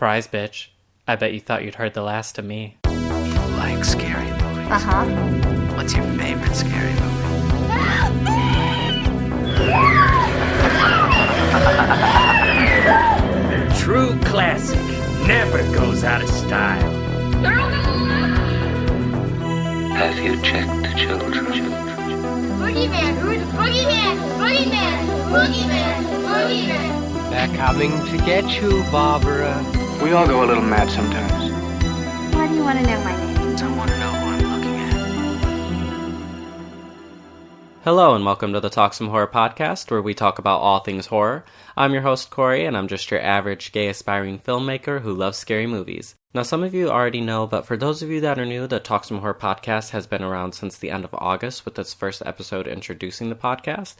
Surprise, bitch. I bet you thought you'd heard the last of me. You like scary movies? Uh-huh. What's your favorite scary movie? True classic. Never goes out of style. Have you checked the children? Boogeyman! Boogeyman! Boogeyman! Boogeyman! Boogeyman! They're coming to get you, Barbara. We all go a little mad sometimes. Why do you want to know my name? I want to know who I'm looking at. Hello and welcome to the Talk Some Horror podcast, where we talk about all things horror. I'm your host, Corey, and I'm just your average gay aspiring filmmaker who loves scary movies. Now, some of you already know, but for those of you that are new, the Talk Some Horror podcast has been around since the end of August, with its first episode introducing the podcast.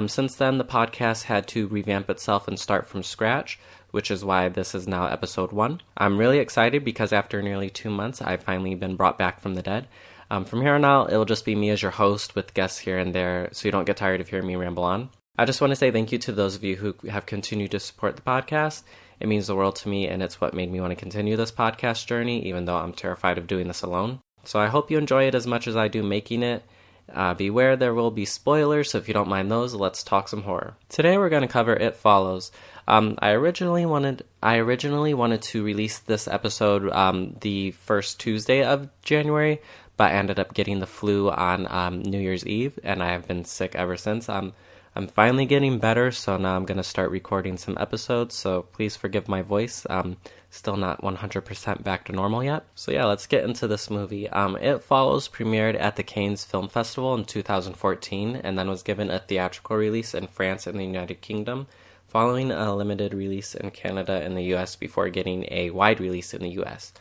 Since then, the podcast had to revamp itself and start from scratch, which is why this is now episode 1. I'm really excited because after nearly 2 months, I've finally been brought back from the dead. From here on out, it'll just be me as your host with guests here and there, so you don't get tired of hearing me ramble on. I just want to say thank you to those of you who have continued to support the podcast. It means the world to me, and it's what made me want to continue this podcast journey, even though I'm terrified of doing this alone. So I hope you enjoy it as much as I do making it. Beware, there will be spoilers, so if you don't mind those, let's talk some horror. Today we're going to cover It Follows. I originally wanted to release this episode the first Tuesday of January, but I ended up getting the flu on New Year's Eve, and I have been sick ever since. I'm finally getting better, so now I'm going to start recording some episodes, so please forgive my voice. Still not 100% back to normal yet. So yeah, let's get into this movie. It Follows premiered at the Cannes Film Festival in 2014, and then was given a theatrical release in France and the United Kingdom, following a limited release in Canada and the US before getting a wide release in the US.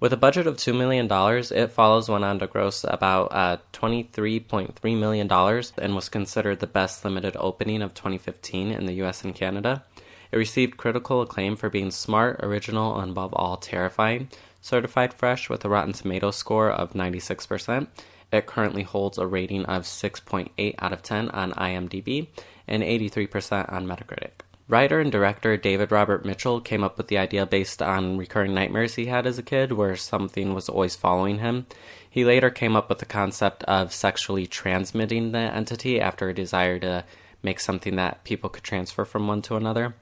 With a budget of $2 million, It Follows went on to gross about $23.3 million and was considered the best limited opening of 2015 in the US and Canada. It received critical acclaim for being smart, original, and above all terrifying. Certified fresh with a Rotten Tomatoes score of 96%. It currently holds a rating of 6.8 out of 10 on IMDb and 83% on Metacritic. Writer and director David Robert Mitchell came up with the idea based on recurring nightmares he had as a kid where something was always following him. He later came up with the concept of sexually transmitting the entity after a desire to make something that people could transfer from one to another.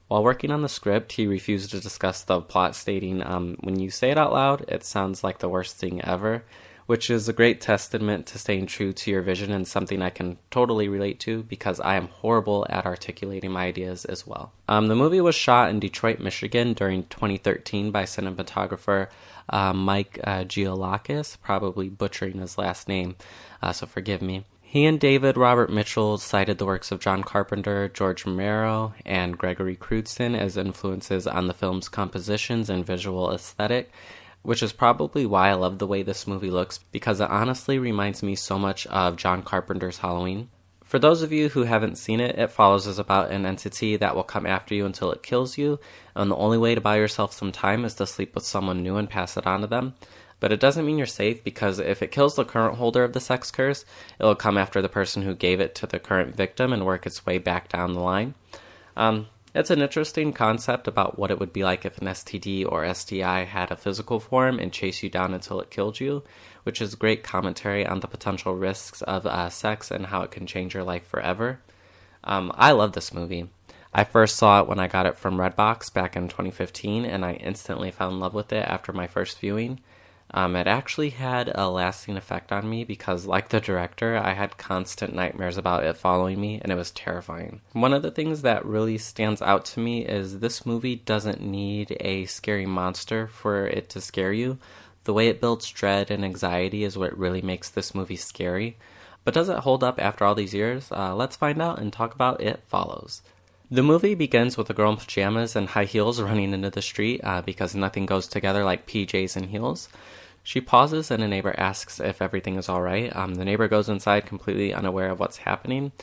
While working on the script, he refused to discuss the plot, stating, when you say it out loud, it sounds like the worst thing ever, which is a great testament to staying true to your vision and something I can totally relate to because I am horrible at articulating my ideas as well. The movie was shot in Detroit, Michigan during 2013 by cinematographer Mike Giolakis, probably butchering his last name, so forgive me. He and David Robert Mitchell cited the works of John Carpenter, George Romero, and Gregory Crewdson as influences on the film's compositions and visual aesthetic, which is probably why I love the way this movie looks, because it honestly reminds me so much of John Carpenter's Halloween. For those of you who haven't seen it, It Follows is about an entity that will come after you until it kills you, and the only way to buy yourself some time is to sleep with someone new and pass it on to them. But it doesn't mean you're safe, because if it kills the current holder of the sex curse, it will come after the person who gave it to the current victim and work its way back down the line. It's an interesting concept about what it would be like if an STD or STI had a physical form and chased you down until it killed you, which is great commentary on the potential risks of sex and how it can change your life forever. I love this movie. I first saw it when I got it from Redbox back in 2015, and I instantly fell in love with it after my first viewing. It actually had a lasting effect on me because, like the director, I had constant nightmares about it following me, and it was terrifying. One of the things that really stands out to me is this movie doesn't need a scary monster for it to scare you. The way it builds dread and anxiety is what really makes this movie scary. But does it hold up after all these years? Let's find out and talk about It Follows. The movie begins with a girl in pajamas and high heels running into the street because nothing goes together like PJs and heels. She pauses and a neighbor asks if everything is alright. The neighbor goes inside completely unaware of what's happening.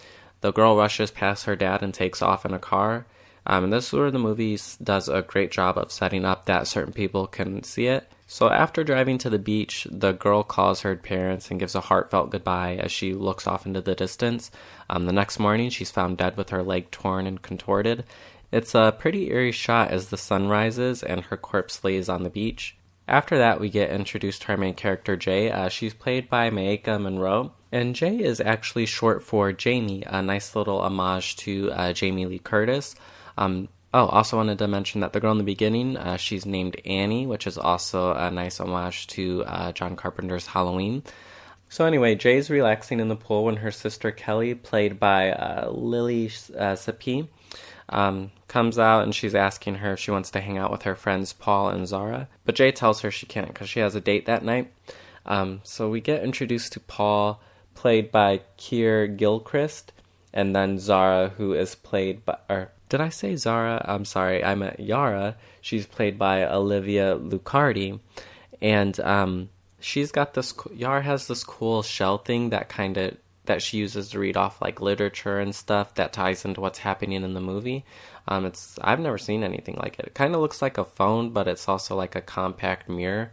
The girl rushes past her dad and takes off in a car. And this is where the movie does a great job of setting up that certain people can see it. So after driving to the beach, the girl calls her parents and gives a heartfelt goodbye as she looks off into the distance. The next morning, she's found dead with her leg torn and contorted. It's a pretty eerie shot as the sun rises and her corpse lays on the beach. After that, we get introduced to our main character, Jay. She's played by Maika Monroe, and Jay is actually short for Jamie, a nice little homage to Jamie Lee Curtis. Also wanted to mention that the girl in the beginning, she's named Annie, which is also a nice homage to John Carpenter's Halloween. So anyway, Jay's relaxing in the pool when her sister Kelly, played by Lily Sapi, comes out and she's asking her if she wants to hang out with her friends Paul and Zara. But Jay tells her she can't because she has a date that night. So we get introduced to Paul, played by Keir Gilchrist, and then Zara, who is played by... Did I say Zara? I'm sorry, I meant Yara. She's played by Olivia Lucardi. And she's got this... Yara has this cool shell thing that she uses to read off like literature and stuff that ties into what's happening in the movie. I've never seen anything like it. It kind of looks like a phone, but it's also like a compact mirror.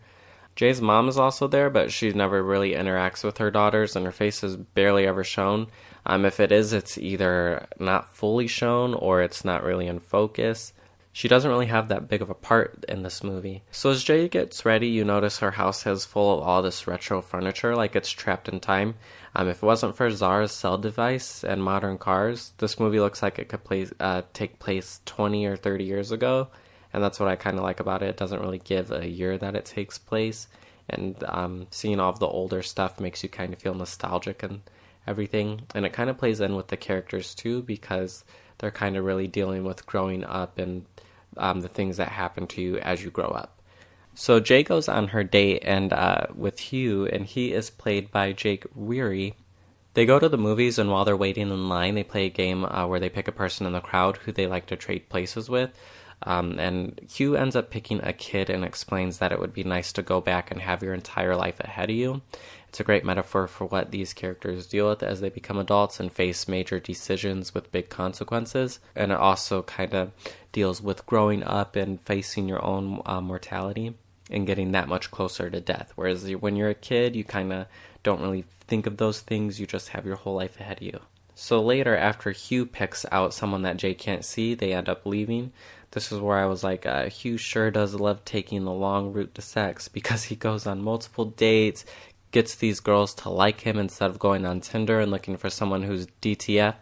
Jay's mom is also there, but she never really interacts with her daughters, and her face is barely ever shown. If it is, it's either not fully shown or it's not really in focus. She doesn't really have that big of a part in this movie. So as Jay gets ready, you notice her house is full of all this retro furniture, like it's trapped in time. If it wasn't for Zara's cell device and modern cars, this movie looks like it could take place 20 or 30 years ago. And that's what I kind of like about it. It doesn't really give a year that it takes place. And seeing all of the older stuff makes you kind of feel nostalgic and everything. And it kind of plays in with the characters too, because they're kind of really dealing with growing up and the things that happen to you as you grow up. So Jay goes on her date and with Hugh, and he is played by Jake Weary. They go to the movies, and while they're waiting in line, they play a game where they pick a person in the crowd who they like to trade places with. And Hugh ends up picking a kid and explains that it would be nice to go back and have your entire life ahead of you. It's a great metaphor for what these characters deal with as they become adults and face major decisions with big consequences. And it also kind of deals with growing up and facing your own mortality and getting that much closer to death. Whereas when you're a kid, you kind of don't really think of those things. You just have your whole life ahead of you. So later, after Hugh picks out someone that Jay can't see, they end up leaving. This is where I was like, Hugh sure does love taking the long route to sex, because he goes on multiple dates, gets these girls to like him instead of going on Tinder and looking for someone who's DTF.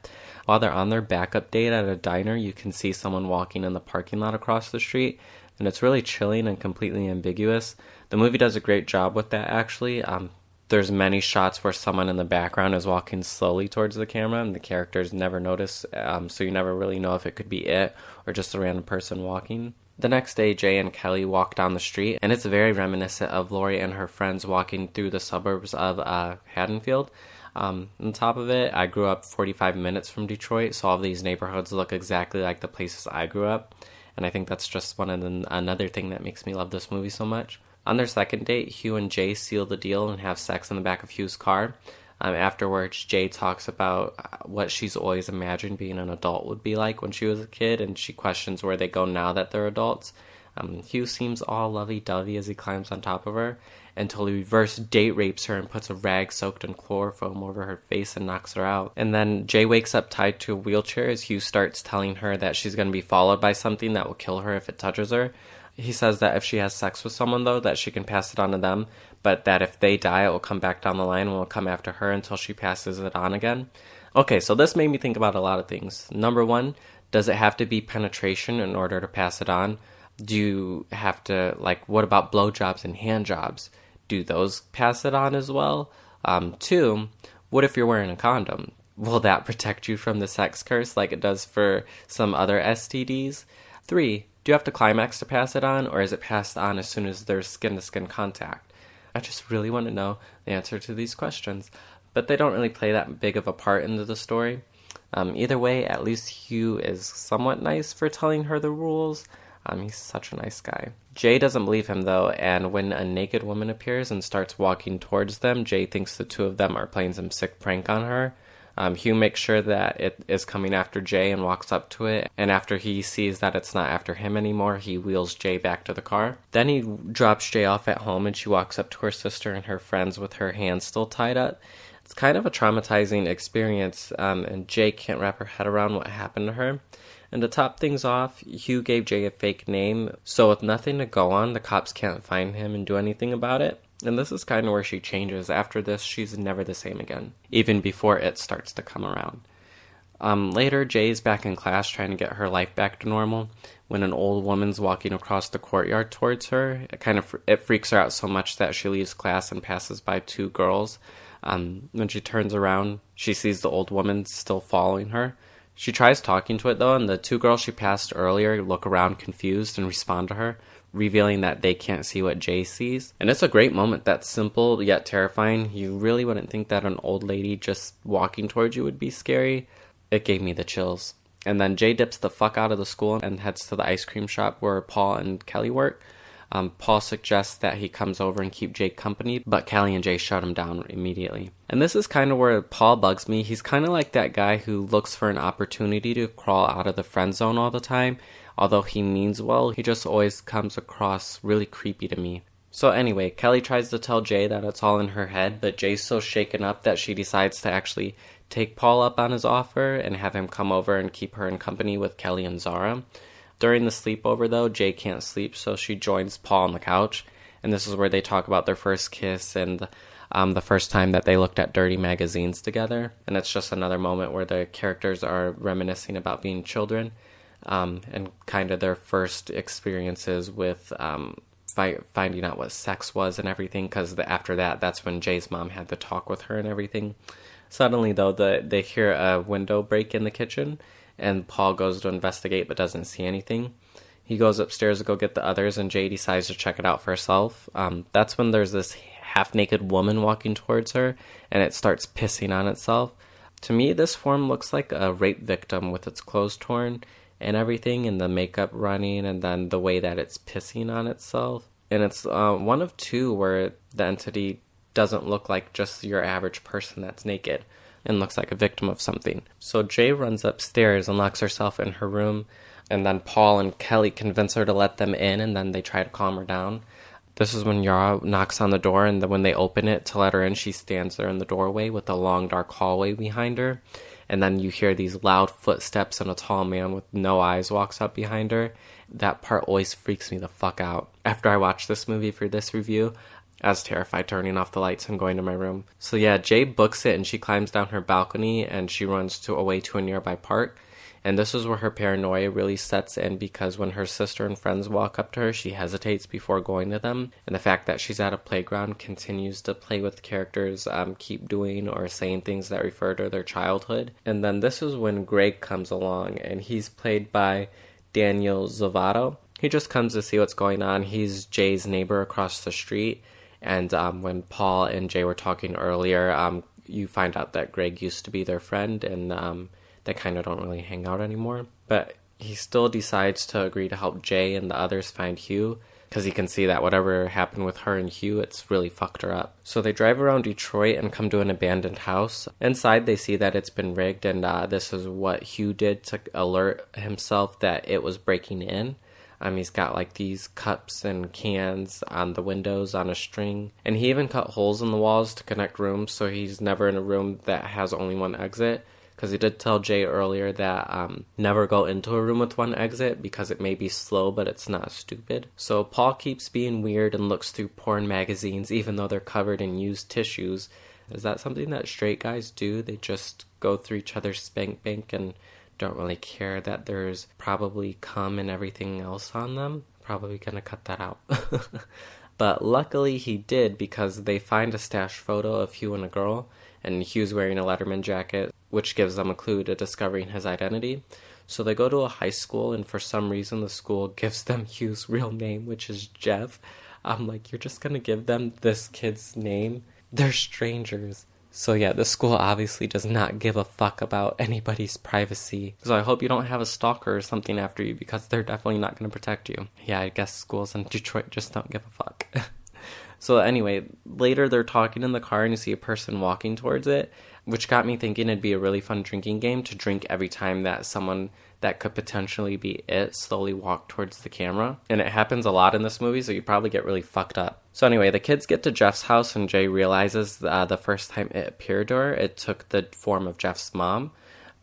While they're on their backup date at a diner, you can see someone walking in the parking lot across the street, and it's really chilling and completely ambiguous. The movie does a great job with that, actually. There's many shots where someone in the background is walking slowly towards the camera, and the characters never notice, so you never really know if it could be it or just a random person walking. The next day, Jay and Kelly walk down the street, and it's very reminiscent of Lori and her friends walking through the suburbs of Haddonfield. On top of it, I grew up 45 minutes from Detroit, so all of these neighborhoods look exactly like the places I grew up, and I think that's just another thing that makes me love this movie so much. On their second date, Hugh and Jay seal the deal and have sex in the back of Hugh's car. Afterwards, Jay talks about what she's always imagined being an adult would be like when she was a kid, and she questions where they go now that they're adults. Hugh seems all lovey-dovey as he climbs on top of her, until he reverse date rapes her and puts a rag soaked in chloroform over her face and knocks her out. And then Jay wakes up tied to a wheelchair as Hugh starts telling her that she's going to be followed by something that will kill her if it touches her. He says that if she has sex with someone, though, that she can pass it on to them, but that if they die, it will come back down the line and will come after her until she passes it on again. Okay, so this made me think about a lot of things. Number one, does it have to be penetration in order to pass it on? Do you have to, what about blowjobs and handjobs? Do those pass it on as well? Two, what if you're wearing a condom? Will that protect you from the sex curse like it does for some other STDs? Three, do you have to climax to pass it on, or is it passed on as soon as there's skin-to-skin contact? I just really want to know the answer to these questions, but they don't really play that big of a part into the story. Either way, at least Hugh is somewhat nice for telling her the rules. He's such a nice guy. Jay doesn't believe him, though, and when a naked woman appears and starts walking towards them, Jay thinks the two of them are playing some sick prank on her. Hugh makes sure that it is coming after Jay and walks up to it, and after he sees that it's not after him anymore, he wheels Jay back to the car. Then he drops Jay off at home, and she walks up to her sister and her friends with her hands still tied up. It's kind of a traumatizing experience, and Jay can't wrap her head around what happened to her. And to top things off, Hugh gave Jay a fake name, so with nothing to go on, the cops can't find him and do anything about it. And this is kind of where she changes. After this, she's never the same again, even before it starts to come around. Later, Jay's back in class trying to get her life back to normal when an old woman's walking across the courtyard towards her. It freaks her out so much that she leaves class and passes by two girls. When she turns around, she sees the old woman still following her. She tries talking to it though, and the two girls she passed earlier look around confused and respond to her, revealing that they can't see what Jay sees. And it's a great moment that's simple yet terrifying. You really wouldn't think that an old lady just walking towards you would be scary. It gave me the chills. And then Jay dips the fuck out of the school and heads to the ice cream shop where Paul and Kelly work. Paul suggests that he comes over and keep Jay company, but Kelly and Jay shut him down immediately. And this is kind of where Paul bugs me. He's kind of like that guy who looks for an opportunity to crawl out of the friend zone all the time. Although he means well, he just always comes across really creepy to me. So anyway, Kelly tries to tell Jay that it's all in her head, but Jay's so shaken up that she decides to actually take Paul up on his offer and have him come over and keep her in company with Kelly and Zara. During the sleepover, though, Jay can't sleep, so she joins Paul on the couch, and this is where they talk about their first kiss and the first time that they looked at dirty magazines together. And it's just another moment where the characters are reminiscing about being children and kind of their first experiences with finding out what sex was and everything, because after that, that's when Jay's mom had to talk with her and everything. Suddenly, though, they hear a window break in the kitchen, and Paul goes to investigate but doesn't see anything. He goes upstairs to go get the others, and Jay decides to check it out for herself. That's when there's this half-naked woman walking towards her, and it starts pissing on itself. To me, this form looks like a rape victim with its clothes torn and everything, and the makeup running, and then the way that it's pissing on itself. And it's one of two where the entity doesn't look like just your average person that's naked and looks like a victim of something. So Jay runs upstairs and locks herself in her room, and then Paul and Kelly convince her to let them in, and then they try to calm her down. This is when Yara knocks on the door, and then when they open it to let her in, she stands there in the doorway with a long dark hallway behind her. And then you hear these loud footsteps, and a tall man with no eyes walks up behind her. That part always freaks me the fuck out. After I watched this movie for this review, I was terrified, turning off the lights and going to my room. So yeah, Jay books it, and she climbs down her balcony, and she runs away to a nearby park. And this is where her paranoia really sets in, because when her sister and friends walk up to her, she hesitates before going to them. And the fact that she's at a playground, continues to play with characters, keep doing or saying things that refer to their childhood. And then this is when Greg comes along, and he's played by Daniel Zovato. He just comes to see what's going on. He's Jay's neighbor across the street. And when Paul and Jay were talking earlier, you find out that Greg used to be their friend, and they kind of don't really hang out anymore. But he still decides to agree to help Jay and the others find Hugh, because he can see that whatever happened with her and Hugh, it's really fucked her up. So they drive around Detroit and come to an abandoned house. Inside, they see that it's been rigged, and this is what Hugh did to alert himself that it was breaking in. He's got like these cups and cans on the windows on a string. And he even cut holes in the walls to connect rooms, so he's never in a room that has only one exit. Because he did tell Jay earlier that never go into a room with one exit, because it may be slow, but it's not stupid. So Paul keeps being weird and looks through porn magazines, even though they're covered in used tissues. Is that something that straight guys do? They just go through each other's spank bank and don't really care that there's probably cum and everything else on them. Probably gonna cut that out. But luckily he did, because they find a stashed photo of Hugh and a girl, and Hugh's wearing a Letterman jacket, which gives them a clue to discovering his identity. So they go to a high school, and for some reason the school gives them Hugh's real name, which is Jeff. I'm like, you're just gonna give them this kid's name? They're strangers. So yeah, the school obviously does not give a fuck about anybody's privacy. So I hope you don't have a stalker or something after you, because they're definitely not going to protect you. Yeah, I guess schools in Detroit just don't give a fuck. So anyway, later they're talking in the car, and you see a person walking towards it, which got me thinking it'd be a really fun drinking game to drink every time that someone that could potentially be it slowly walk towards the camera. And it happens a lot in this movie, so you probably get really fucked up. So anyway, the kids get to Jeff's house, and Jay realizes the first time it appeared to her, it took the form of Jeff's mom.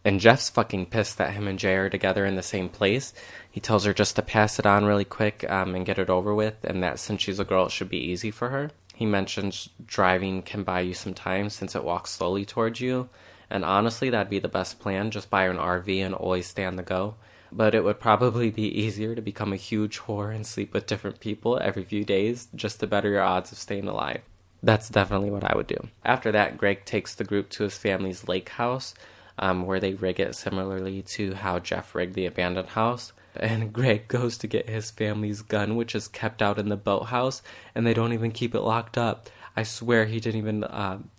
And Jeff's fucking pissed that him and Jay are together in the same place. He tells her just to pass it on really quick and get it over with, and that since she's a girl, it should be easy for her. He mentions driving can buy you some time since it walks slowly towards you. And honestly, that'd be the best plan. Just buy her an RV and always stay on the go. But it would probably be easier to become a huge whore and sleep with different people every few days just to better your odds of staying alive. That's definitely what I would do. After that, Greg takes the group to his family's lake house, where they rig it similarly to how Jeff rigged the abandoned house. And Greg goes to get his family's gun, which is kept out in the boathouse, and they don't even keep it locked up. I swear he didn't even,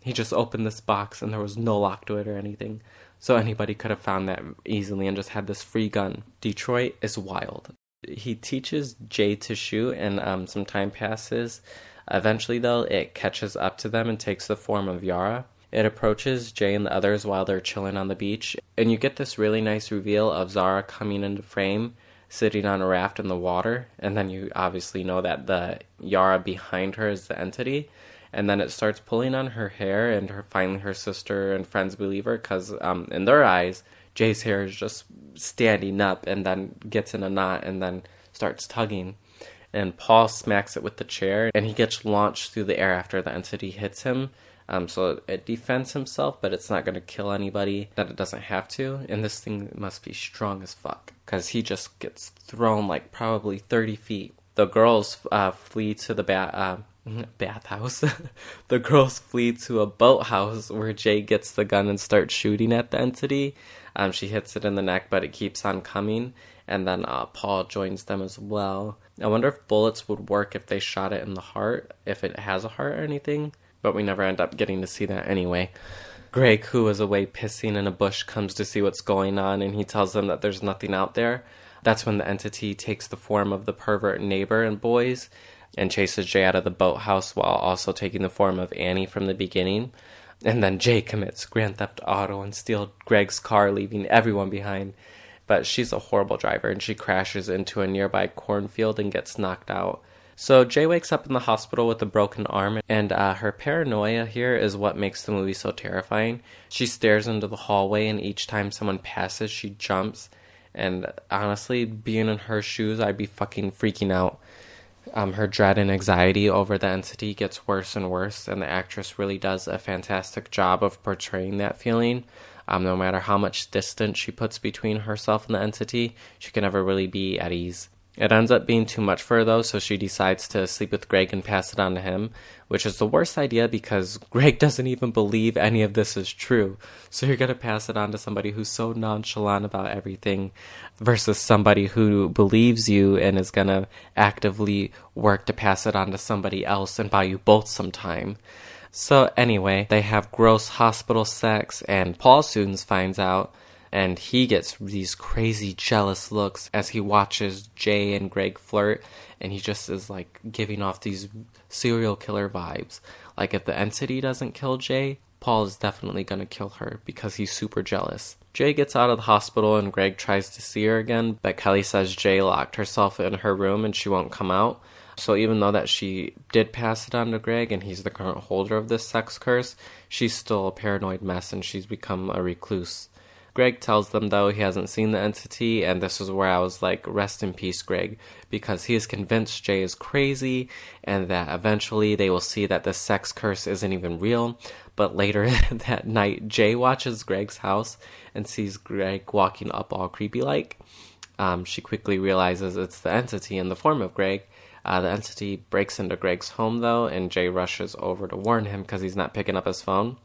he just opened this box and there was no lock to it or anything. So anybody could have found that easily and just had this free gun. Detroit is wild. He teaches Jay to shoot and some time passes. Eventually though, it catches up to them and takes the form of Yara. It approaches Jay and the others while they're chilling on the beach. And you get this really nice reveal of Zara coming into frame, sitting on a raft in the water. And then you obviously know that the Yara behind her is the entity. And then it starts pulling on her hair, and finally her sister and friends believe her because in their eyes, Jay's hair is just standing up and then gets in a knot and then starts tugging. And Paul smacks it with the chair, and he gets launched through the air after the entity hits him. So it defends himself, but it's not going to kill anybody that it doesn't have to. And this thing must be strong as fuck because he just gets thrown like probably 30 feet. The girls flee to the bathhouse. The girls flee to a boathouse where Jay gets the gun and starts shooting at the entity. She hits it in the neck, but it keeps on coming. And then Paul joins them as well. I wonder if bullets would work if they shot it in the heart, if it has a heart or anything. But we never end up getting to see that anyway. Greg, who was away pissing in a bush, comes to see what's going on, and he tells them that there's nothing out there. That's when the entity takes the form of the pervert neighbor and boys and chases Jay out of the boathouse while also taking the form of Annie from the beginning. And then Jay commits Grand Theft Auto and steals Greg's car, leaving everyone behind. But she's a horrible driver, and she crashes into a nearby cornfield and gets knocked out. So Jay wakes up in the hospital with a broken arm, and her paranoia here is what makes the movie so terrifying. She stares into the hallway, and each time someone passes, she jumps. And honestly, being in her shoes, I'd be fucking freaking out. Her dread and anxiety over the entity gets worse and worse, and the actress really does a fantastic job of portraying that feeling. No matter how much distance she puts between herself and the entity, she can never really be at ease. It ends up being too much for her though, so she decides to sleep with Greg and pass it on to him, which is the worst idea because Greg doesn't even believe any of this is true. So you're going to pass it on to somebody who's so nonchalant about everything versus somebody who believes you and is going to actively work to pass it on to somebody else and buy you both some time. So anyway, they have gross hospital sex, and Paul soon finds out. And he gets these crazy jealous looks as he watches Jay and Greg flirt. And he just is like giving off these serial killer vibes. Like if the entity doesn't kill Jay, Paul is definitely going to kill her because he's super jealous. Jay gets out of the hospital and Greg tries to see her again. But Kelly says Jay locked herself in her room and she won't come out. So even though that she did pass it on to Greg and he's the current holder of this sex curse, she's still a paranoid mess and she's become a recluse. Greg tells them, though, he hasn't seen the entity, and this is where I was like, rest in peace, Greg, because he is convinced Jay is crazy, and that eventually they will see that the sex curse isn't even real. But later that night, Jay watches Greg's house and sees Greg walking up all creepy-like. She quickly realizes it's the entity in the form of Greg. The entity breaks into Greg's home, though, and Jay rushes over to warn him because he's not picking up his phone.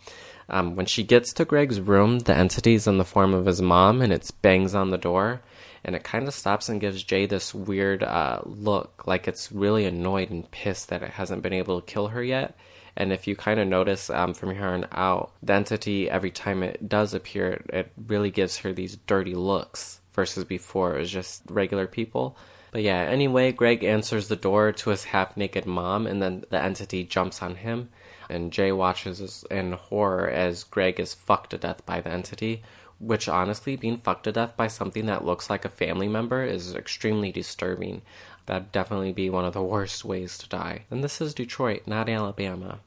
When she gets to Greg's room, the entity's in the form of his mom, and it bangs on the door, and it kind of stops and gives Jay this weird look, like it's really annoyed and pissed that it hasn't been able to kill her yet. And if you kind of notice from here on out, the entity, every time it does appear, it really gives her these dirty looks, versus before it was just regular people. But yeah, anyway, Greg answers the door to his half-naked mom, and then the entity jumps on him. And Jay watches in horror as Greg is fucked to death by the entity, which honestly, being fucked to death by something that looks like a family member is extremely disturbing. That'd definitely be one of the worst ways to die. And this is Detroit, not Alabama.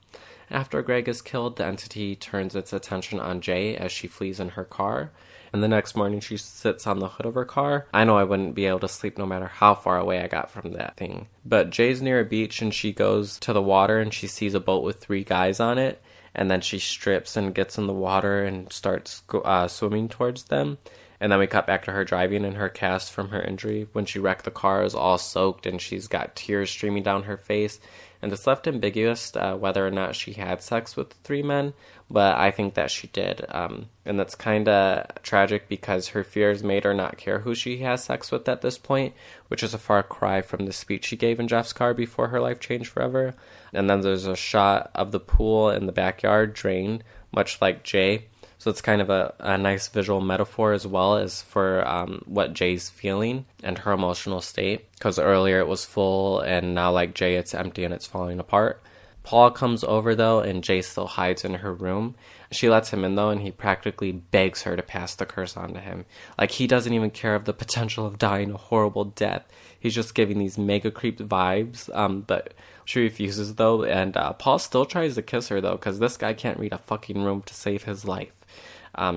After Greg is killed, the entity turns its attention on Jay as she flees in her car. And the next morning, she sits on the hood of her car. I know I wouldn't be able to sleep no matter how far away I got from that thing. But Jay's near a beach, and she goes to the water, and she sees a boat with 3 guys on it. And then she strips and gets in the water and starts swimming towards them. And then we cut back to her driving, and her cast from her injury when she wrecked the car is all soaked, and she's got tears streaming down her face. And it's left ambiguous whether or not she had sex with the 3 men, but I think that she did. And that's kind of tragic because her fears made her not care who she has sex with at this point, which is a far cry from the speech she gave in Jeff's car before her life changed forever. And then there's a shot of the pool in the backyard drained, much like Jay. So it's kind of a nice visual metaphor as well as for what Jay's feeling and her emotional state. Because earlier it was full and now like Jay it's empty and it's falling apart. Paul comes over though and Jay still hides in her room. She lets him in though and he practically begs her to pass the curse on to him. Like he doesn't even care of the potential of dying a horrible death. He's just giving these mega creep vibes. But she refuses though and Paul still tries to kiss her though because this guy can't read a fucking room to save his life.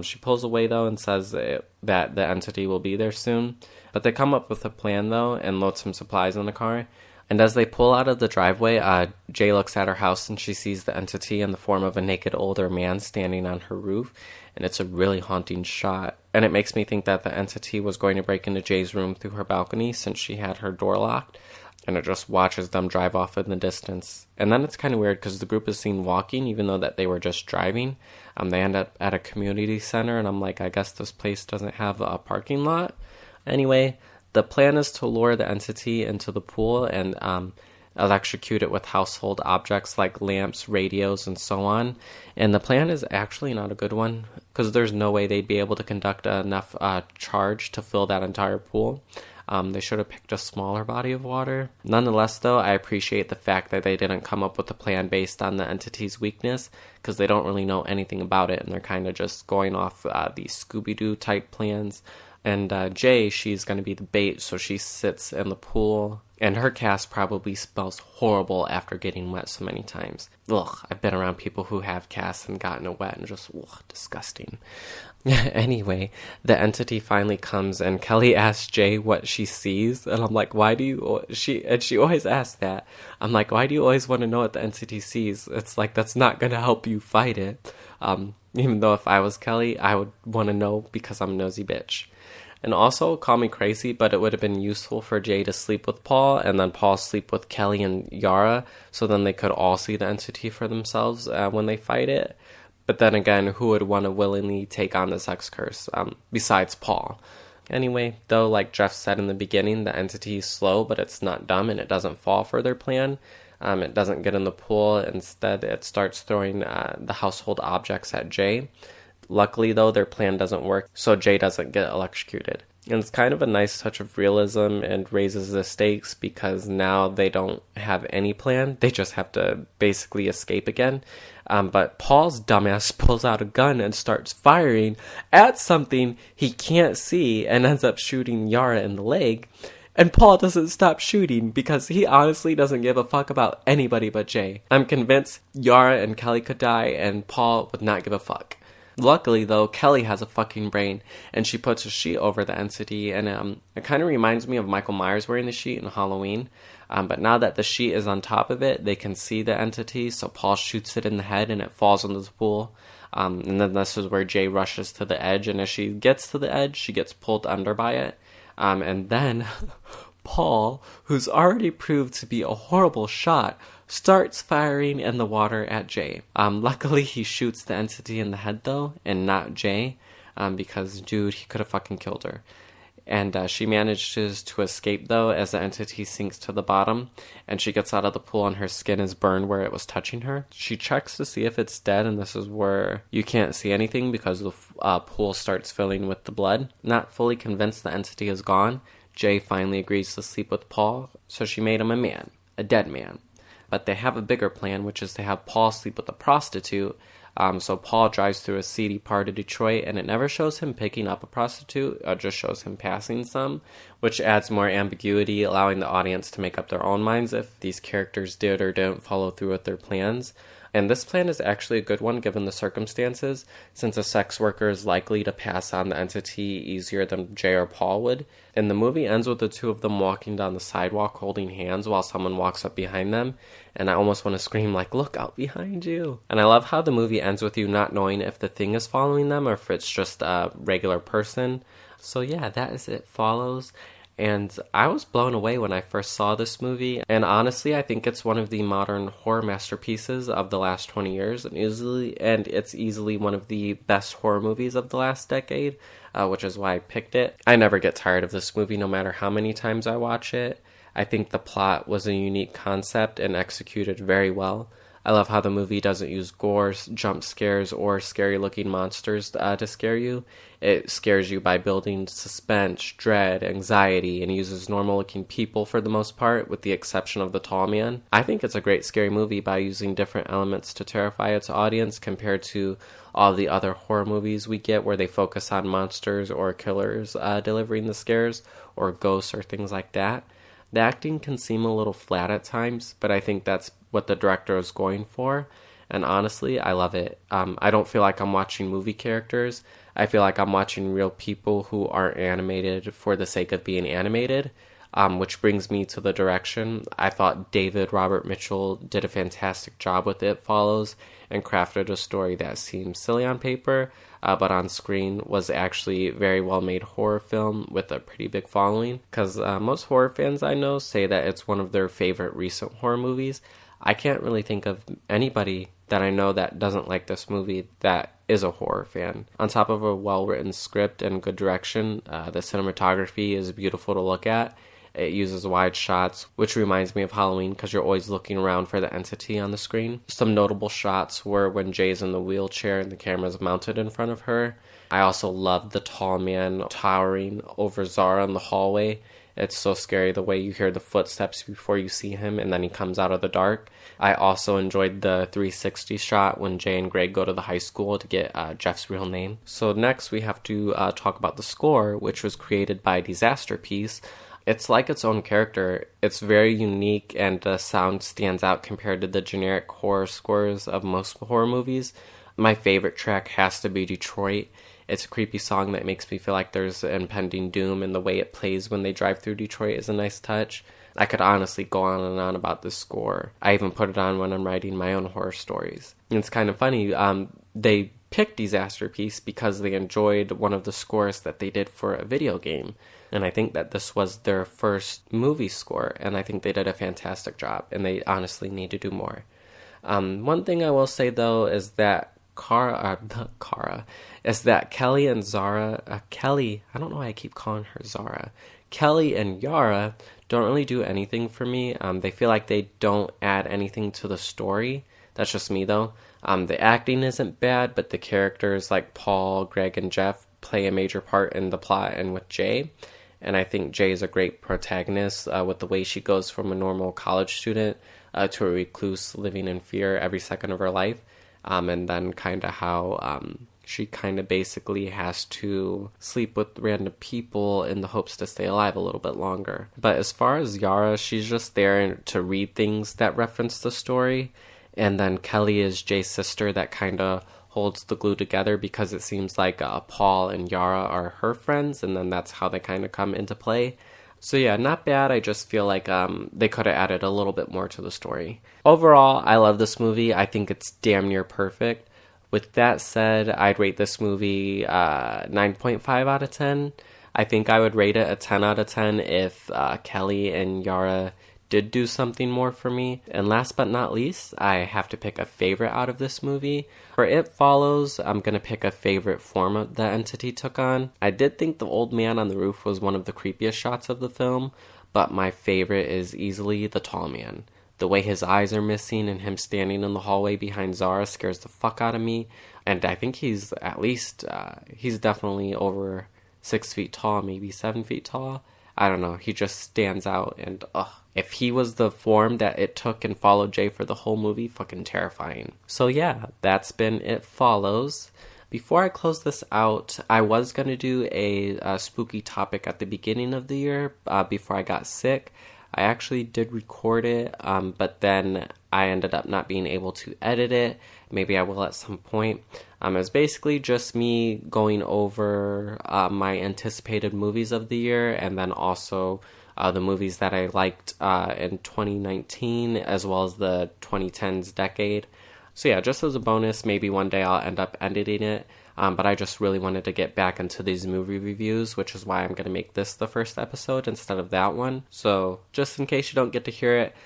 She pulls away, though, and says that the entity will be there soon. But they come up with a plan, though, and load some supplies in the car. And as they pull out of the driveway, Jay looks at her house, and she sees the entity in the form of a naked older man standing on her roof. And it's a really haunting shot. And it makes me think that the entity was going to break into Jay's room through her balcony since she had her door locked. And it just watches them drive off in the distance. And then it's kind of weird because the group is seen walking even though that they were just driving. They end up at a community center and I'm like, I guess this place doesn't have a parking lot. Anyway, the plan is to lure the entity into the pool and electrocute it with household objects like lamps, radios, and so on. And the plan is actually not a good one because there's no way they'd be able to conduct enough charge to fill that entire pool. They should have picked a smaller body of water. Nonetheless, though, I appreciate the fact that they didn't come up with a plan based on the entity's weakness because they don't really know anything about it and they're kind of just going off these Scooby-Doo type plans. And Jay, she's going to be the bait, so she sits in the pool. And her cast probably smells horrible after getting wet so many times. Ugh, I've been around people who have casts and gotten it wet and just, ugh, disgusting. Anyway, the entity finally comes and Kelly asks Jay what she sees. And I'm like, why do you, she always asks that. I'm like, why do you always want to know what the entity sees? It's like, that's not going to help you fight it. Even though if I was Kelly, I would want to know because I'm a nosy bitch. And also, call me crazy, but it would have been useful for Jay to sleep with Paul, and then Paul sleep with Kelly and Yara, so then they could all see the entity for themselves when they fight it. But then again, who would want to willingly take on the sex curse, besides Paul? Anyway, though, like Jeff said in the beginning, the entity is slow, but it's not dumb, and it doesn't fall for their plan. It doesn't get in the pool. Instead, it starts throwing the household objects at Jay. Luckily, though, their plan doesn't work, so Jay doesn't get electrocuted. And it's kind of a nice touch of realism and raises the stakes because now they don't have any plan. They just have to basically escape again. But Paul's dumbass pulls out a gun and starts firing at something he can't see and ends up shooting Yara in the leg. And Paul doesn't stop shooting because he honestly doesn't give a fuck about anybody but Jay. I'm convinced Yara and Kelly could die and Paul would not give a fuck. Luckily, though, Kelly has a fucking brain, and she puts a sheet over the entity, and it kind of reminds me of Michael Myers wearing the sheet in Halloween, but now that the sheet is on top of it, they can see the entity, so Paul shoots it in the head, and it falls into the pool, and then this is where Jay rushes to the edge, and as she gets to the edge, she gets pulled under by it, and then Paul, who's already proved to be a horrible shot, starts firing in the water at Jay. Luckily, he shoots the entity in the head, though, and not Jay, because, dude, he could have fucking killed her. And she manages to escape, though, as the entity sinks to the bottom, and she gets out of the pool and her skin is burned where it was touching her. She checks to see if it's dead, and this is where you can't see anything because the pool starts filling with the blood. Not fully convinced the entity is gone, Jay finally agrees to sleep with Paul, so she made him a man, a dead man. But they have a bigger plan, which is to have Paul sleep with a prostitute. So Paul drives through a seedy part of Detroit, and it never shows him picking up a prostitute. It just shows him passing some, which adds more ambiguity, allowing the audience to make up their own minds if these characters did or didn't follow through with their plans. And this plan is actually a good one given the circumstances, since a sex worker is likely to pass on the entity easier than Jay or Paul would. And the movie ends with the two of them walking down the sidewalk holding hands while someone walks up behind them. And I almost want to scream like, look out behind you. And I love how the movie ends with you not knowing if the thing is following them or if it's just a regular person. So yeah, that is It Follows. And I was blown away when I first saw this movie, and honestly I think it's one of the modern horror masterpieces of the last 20 years, and it's easily one of the best horror movies of the last decade, which is why I picked it. I never get tired of this movie no matter how many times I watch it. I think the plot was a unique concept and executed very well. I love how the movie doesn't use gore, jump scares, or scary-looking monsters to scare you. It scares you by building suspense, dread, anxiety, and uses normal-looking people for the most part, with the exception of the tall man. I think it's a great scary movie by using different elements to terrify its audience compared to all the other horror movies we get where they focus on monsters or killers delivering the scares, or ghosts or things like that. The acting can seem a little flat at times, but I think that's what the director is going for, and honestly, I love it. I don't feel like I'm watching movie characters. I feel like I'm watching real people who aren't animated for the sake of being animated, which brings me to the direction. I thought David Robert Mitchell did a fantastic job with It Follows and crafted a story that seems silly on paper, but on screen was actually a very well-made horror film with a pretty big following, because most horror fans I know say that it's one of their favorite recent horror movies. I can't really think of anybody that I know that doesn't like this movie that is a horror fan. On top of a well-written script and good direction, the cinematography is beautiful to look at. It uses wide shots, which reminds me of Halloween because you're always looking around for the entity on the screen. Some notable shots were when Jay's in the wheelchair and the camera's mounted in front of her. I also loved the tall man towering over Zara in the hallway. It's so scary the way you hear the footsteps before you see him and then he comes out of the dark. I also enjoyed the 360 shot when Jay and Greg go to the high school to get Jeff's real name. So next we have to talk about the score, which was created by Disaster Piece. It's like its own character. It's very unique and the sound stands out compared to the generic horror scores of most horror movies. My favorite track has to be Detroit. It's a creepy song that makes me feel like there's impending doom, and the way it plays when they drive through Detroit is a nice touch. I could honestly go on and on about this score. I even put it on when I'm writing my own horror stories. And it's kind of funny, they picked Disaster Piece because they enjoyed one of the scores that they did for a video game. And I think that this was their first movie score, and I think they did a fantastic job, and they honestly need to do more. One thing I will say, though, is that Kelly and Zara, I don't know why I keep calling her Zara. Kelly and Yara don't really do anything for me. They feel like they don't add anything to the story. That's just me, though. The acting isn't bad, but the characters like Paul, Greg, and Jeff play a major part in the plot and with Jay. And I think Jay is a great protagonist with the way she goes from a normal college student to a recluse living in fear every second of her life. And then kind of how she kind of basically has to sleep with random people in the hopes to stay alive a little bit longer. But as far as Yara, she's just there to read things that reference the story. And then Kelly is Jay's sister that kind of holds the glue together because it seems like Paul and Yara are her friends, and then that's how they kind of come into play. So yeah, not bad. I just feel like they could have added a little bit more to the story. Overall, I love this movie. I think it's damn near perfect. With that said, I'd rate this movie 9.5 out of 10. I think I would rate it a 10 out of 10 if Kelly and Yara did do something more for me. And last but not least, I have to pick a favorite out of this movie. For It Follows, I'm going to pick a favorite form the entity took on. I did think the old man on the roof was one of the creepiest shots of the film, but my favorite is easily the tall man. The way his eyes are missing and him standing in the hallway behind Zara scares the fuck out of me. And I think he's at least, he's definitely over 6 feet tall, maybe 7 feet tall. I don't know, he just stands out, and if he was the form that it took and followed Jay for the whole movie, fucking terrifying. So yeah, that's been It Follows. Before I close this out, I was going to do a spooky topic at the beginning of the year before I got sick. I actually did record it, but then I ended up not being able to edit it. Maybe I will at some point. It was basically just me going over my anticipated movies of the year, and then also the movies that I liked in 2019, as well as the 2010s decade. So yeah, just as a bonus, maybe one day I'll end up editing it. But I just really wanted to get back into these movie reviews, which is why I'm going to make this the first episode instead of that one. So just in case you don't get to hear it,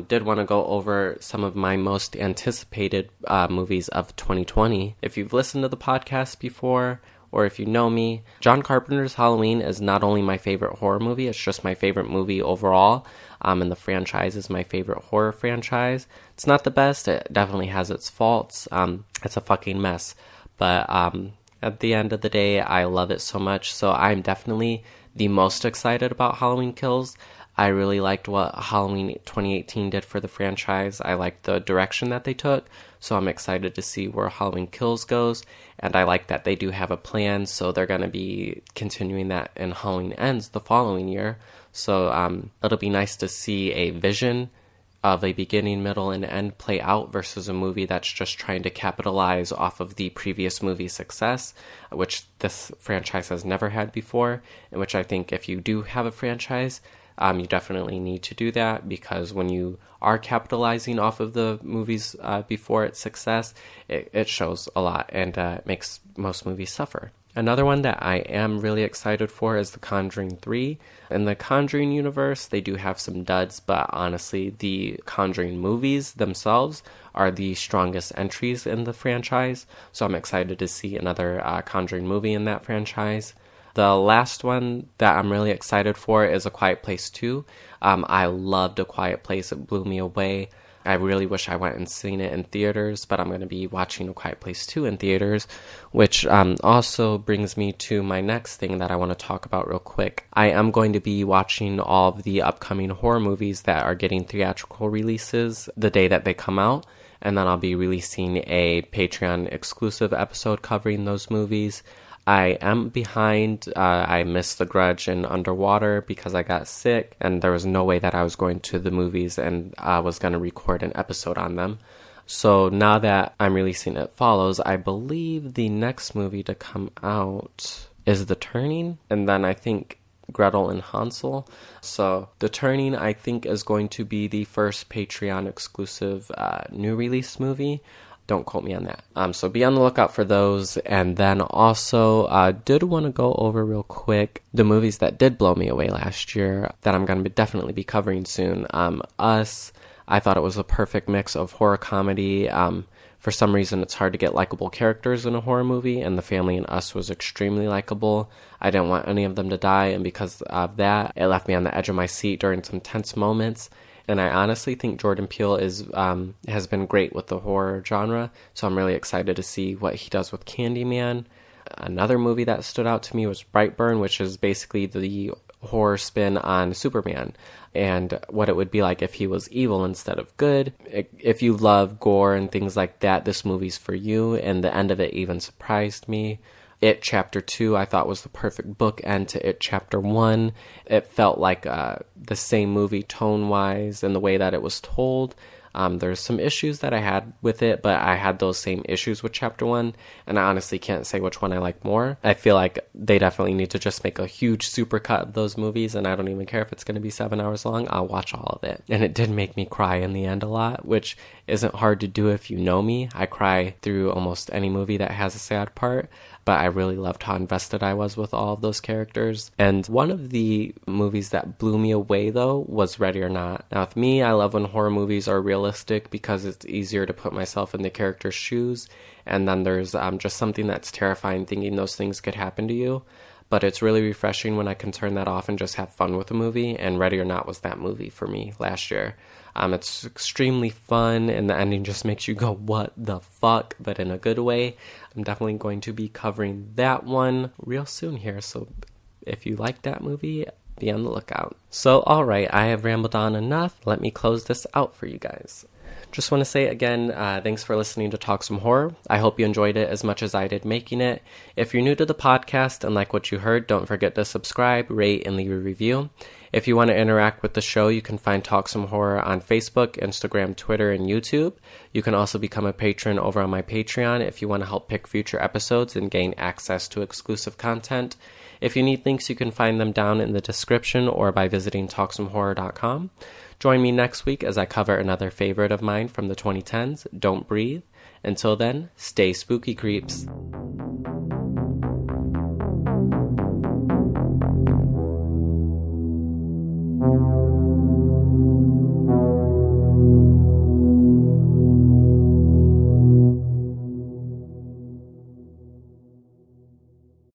did want to go over some of my most anticipated movies of 2020. If you've listened to the podcast before, or if you know me, John Carpenter's Halloween is not only my favorite horror movie, it's just my favorite movie overall. And the franchise is my favorite horror franchise. It's not the best. It definitely has its faults. It's a fucking mess. But at the end of the day, I love it so much. So I'm definitely the most excited about Halloween Kills. I really liked what Halloween 2018 did for the franchise. I liked the direction that they took. So I'm excited to see where Halloween Kills goes. And I like that they do have a plan. So they're going to be continuing that in Halloween Ends the following year. So it'll be nice to see a vision of a beginning, middle, and end play out versus a movie that's just trying to capitalize off of the previous movie's success, which this franchise has never had before, and which I think if you do have a franchise, you definitely need to do that, because when you are capitalizing off of the movies before its success, it shows a lot, and it makes most movies suffer. Another one that I am really excited for is The Conjuring 3. In the Conjuring universe, they do have some duds, but honestly, the Conjuring movies themselves are the strongest entries in the franchise, so I'm excited to see another Conjuring movie in that franchise. The last one that I'm really excited for is A Quiet Place 2. I loved A Quiet Place. It blew me away. I really wish I went and seen it in theaters, but I'm going to be watching A Quiet Place 2 in theaters, which also brings me to my next thing that I want to talk about real quick. I am going to be watching all of the upcoming horror movies that are getting theatrical releases the day that they come out, and then I'll be releasing a Patreon exclusive episode covering those movies. I am behind. I missed The Grudge and Underwater because I got sick, and there was no way that I was going to the movies and I was going to record an episode on them. So now that I'm releasing It Follows, I believe the next movie to come out is The Turning, and then I think Gretel and Hansel. So The Turning, I think, is going to be the first Patreon exclusive new release movie. Don't quote me on that. So be on the lookout for those. And then also did want to go over real quick the movies that did blow me away last year that I'm going to definitely be covering soon. Us, I thought it was a perfect mix of horror comedy. For some reason, it's hard to get likable characters in a horror movie, and The Family and Us was extremely likable. I didn't want any of them to die, and because of that, it left me on the edge of my seat during some tense moments. And I honestly think Jordan Peele has been great with the horror genre, so I'm really excited to see what he does with Candyman. Another movie that stood out to me was Brightburn, which is basically the horror spin on Superman, and what it would be like if he was evil instead of good. If you love gore and things like that, this movie's for you, and the end of it even surprised me. It Chapter 2 I thought was the perfect bookend to It Chapter 1. It felt like the same movie tone-wise and the way that it was told. There's some issues that I had with it, but I had those same issues with Chapter 1, and I honestly can't say which one I like more. I feel like they definitely need to just make a huge supercut of those movies, and I don't even care if it's going to be 7 hours long. I'll watch all of it. And it did make me cry in the end a lot, which isn't hard to do if you know me. I cry through almost any movie that has a sad part, but I really loved how invested I was with all of those characters. And one of the movies that blew me away, though, was Ready or Not. Now, with me, I love when horror movies are realistic because it's easier to put myself in the character's shoes. And then there's just something that's terrifying thinking those things could happen to you. But it's really refreshing when I can turn that off and just have fun with a movie. And Ready or Not was that movie for me last year. It's extremely fun, and the ending just makes you go, what the fuck, but in a good way. I'm definitely going to be covering that one real soon here, so if you like that movie, be on the lookout. So, alright, I have rambled on enough. Let me close this out for you guys. Just want to say again, thanks for listening to Talk Some Horror. I hope you enjoyed it as much as I did making it. If you're new to the podcast and like what you heard, don't forget to subscribe, rate, and leave a review. If you want to interact with the show, you can find Talk Some Horror on Facebook, Instagram, Twitter, and YouTube. You can also become a patron over on my Patreon if you want to help pick future episodes and gain access to exclusive content. If you need links, you can find them down in the description or by visiting talksomehorror.com. Join me next week as I cover another favorite of mine from the 2010s, Don't Breathe. Until then, stay spooky, creeps.